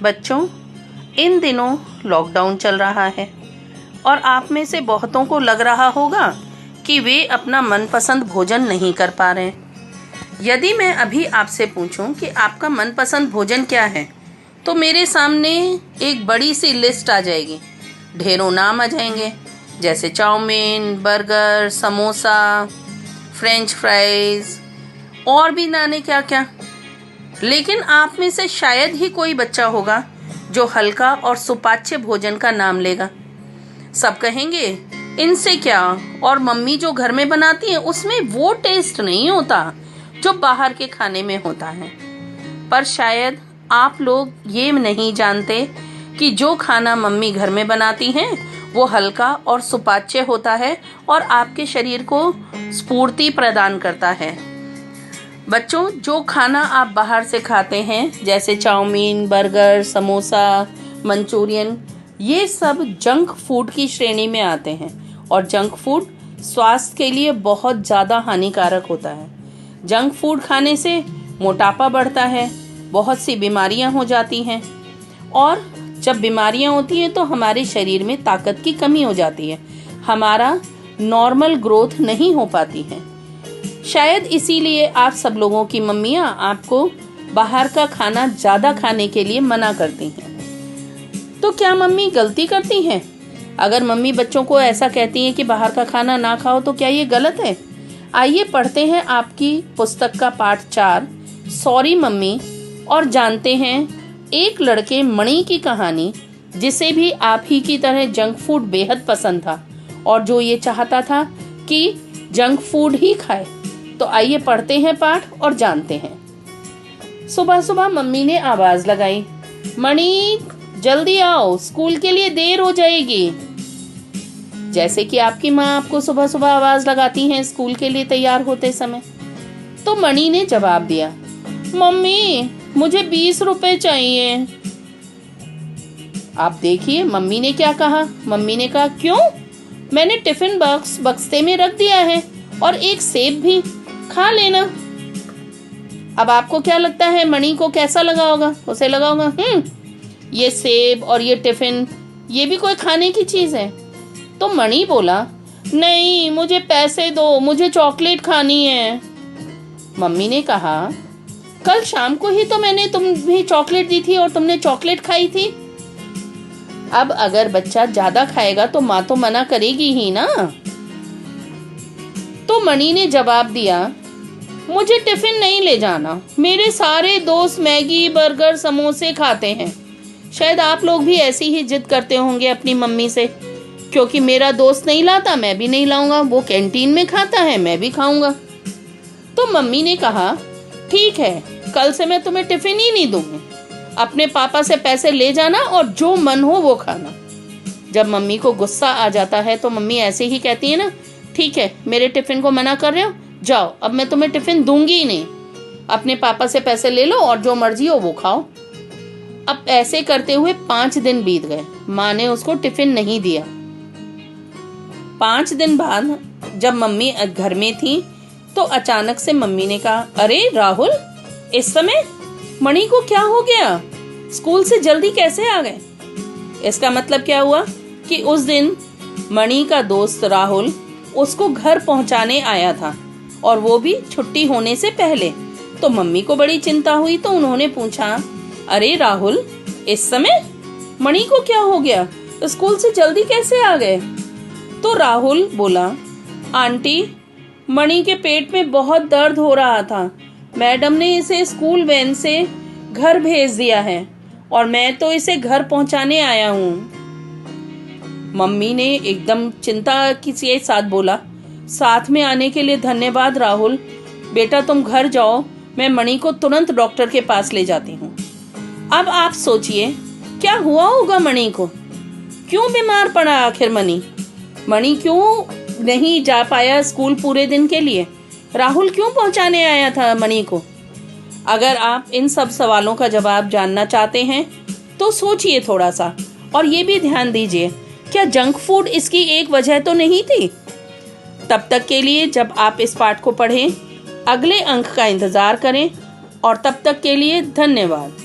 बच्चों, इन दिनों लॉकडाउन चल रहा है और आप में से बहुतों को लग रहा होगा कि वे अपना मनपसंद भोजन नहीं कर पा रहे। यदि मैं अभी आपसे पूछूं कि आपका मनपसंद भोजन क्या है, तो मेरे सामने एक बड़ी सी लिस्ट आ जाएगी। ढेरों नाम आ जाएंगे, जैसे chowmein, burger, samosa, French fries और भी जाने क्या क्या। लेकिन आप में से शायद ही कोई बच्चा होगा जो हल्का और सुपाच्य भोजन का नाम लेगा। सब कहेंगे इनसे क्या, और मम्मी जो घर में बनाती है उसमें वो टेस्ट नहीं होता जो बाहर के खाने में होता है। पर शायद आप लोग ये नहीं जानते कि जो खाना मम्मी घर में बनाती हैं वो हल्का और सुपाच्य होता है और आपके शरीर को स्फूर्ति प्रदान करता है। बच्चों, जो खाना आप बाहर से खाते हैं जैसे चाउमीन, बर्गर, समोसा, मंचूरियन, ये सब जंक फूड की श्रेणी में आते हैं और जंक फूड स्वास्थ्य के लिए बहुत ज़्यादा हानिकारक होता है। जंक फूड खाने से मोटापा बढ़ता है, बहुत सी बीमारियां हो जाती हैं और जब बीमारियां होती हैं तो हमारे शरीर में ताकत की कमी हो जाती है, हमारा नॉर्मल ग्रोथ नहीं हो पाती है। शायद इसीलिए आप सब लोगों की मम्मियाँ आपको बाहर का खाना ज़्यादा खाने के लिए मना करती हैं। तो क्या मम्मी गलती करती हैं? अगर मम्मी बच्चों को ऐसा कहती हैं कि बाहर का खाना ना खाओ, तो क्या ये गलत है? आइए पढ़ते हैं आपकी पुस्तक का पाठ 4, सॉरी मम्मी, और जानते हैं एक लड़के मणि की कहानी, जिसे भी आप ही की तरह जंक फूड बेहद पसंद था और जो ये चाहता था कि जंक फूड ही खाए। तो आइए पढ़ते हैं पाठ और जानते हैं। सुबह सुबह मम्मी ने आवाज लगाई, मणि जल्दी आओ, स्कूल के लिए देर हो जाएगी। जैसे कि आपकी माँ आपको सुबह सुबह आवाज लगाती हैं स्कूल के लिए तैयार होते समय। तो मणि ने जवाब दिया, मम्मी मुझे 20 रुपए चाहिए। आप देखिए मम्मी ने क्या कहा। मम्मी ने कहा, क्यों? मैंने टिफिन बॉक्स बक्से में रख दिया है और एक सेब भी, खा लेना। अब आपको क्या लगता है मणि को कैसा लगा होगा? उसे लगा होगा ये सेब और ये टिफिन, ये भी कोई खाने की चीज है। तो मणि बोला, नहीं मुझे पैसे दो, मुझे चॉकलेट खानी है। मम्मी ने कहा, कल शाम को ही तो मैंने तुम्हें चॉकलेट दी थी और तुमने चॉकलेट खाई थी। अब अगर बच्चा ज्यादा खाएगा तो माँ तो मना करेगी ही ना। तो मणि ने जवाब दिया, मुझे टिफिन नहीं ले जाना, मेरे सारे दोस्त मैगी, बर्गर, समोसे खाते हैं। शायद आप लोग भी ऐसी ही जिद करते होंगे अपनी मम्मी से, क्योंकि मेरा दोस्त नहीं लाता मैं भी नहीं लाऊंगा, वो कैंटीन में खाता है मैं भी खाऊंगा। तो मम्मी ने कहा, ठीक है, कल से मैं तुम्हें टिफिन ही नहीं दूंगी, अपने पापा से पैसे ले जाना और जो मन हो वो खाना। जब मम्मी को गुस्सा आ जाता है तो मम्मी ऐसे ही कहती है ना, ठीक है मेरे टिफिन को मना कर रहे हो, जाओ अब मैं तुम्हें टिफिन दूंगी ही नहीं, अपने पापा से पैसे ले लो और जो मर्जी हो वो खाओ। अब ऐसे करते हुए 5 दिन बीत गए, माँ ने उसको टिफिन नहीं दिया। 5 दिन बाद जब मम्मी घर में थी तो अचानक से मम्मी ने कहा, अरे राहुल, इस समय मणि को क्या हो गया? स्कूल से जल्दी कैसे आ गए? इसका मतलब क्या हुआ कि उस दिन मणि का दोस्त राहुल उसको घर पहुंचाने आया था और वो भी छुट्टी होने से पहले। तो मम्मी को बड़ी चिंता हुई तो उन्होंने पूछा, अरे राहुल, इस समय मणि को क्या हो गया? स्कूल से जल्दी कैसे आ गए? तो राहुल बोला, आंटी मणि के पेट में बहुत दर्द हो रहा था, मैडम ने इसे स्कूल वैन से घर भेज दिया है और मैं तो इसे घर पहुंचाने आया हूँ। मम्मी ने एकदम चिंता के साथ बोला, साथ में आने के लिए धन्यवाद राहुल, बेटा तुम घर जाओ, मैं मणि को तुरंत डॉक्टर के पास ले जाती हूँ। अब आप सोचिए क्या हुआ होगा मणि को, क्यों बीमार पड़ा आखिर मणि क्यों नहीं जा पाया स्कूल पूरे दिन के लिए? राहुल क्यों पहुंचाने आया था मणि को? अगर आप इन सब सवालों का जवाब जानना चाहते हैं तो सोचिए थोड़ा सा और ये भी ध्यान दीजिए, क्या जंक फूड इसकी एक वजह तो नहीं थी? तब तक के लिए जब आप इस पाठ को पढ़ें, अगले अंक का इंतजार करें और तब तक के लिए धन्यवाद।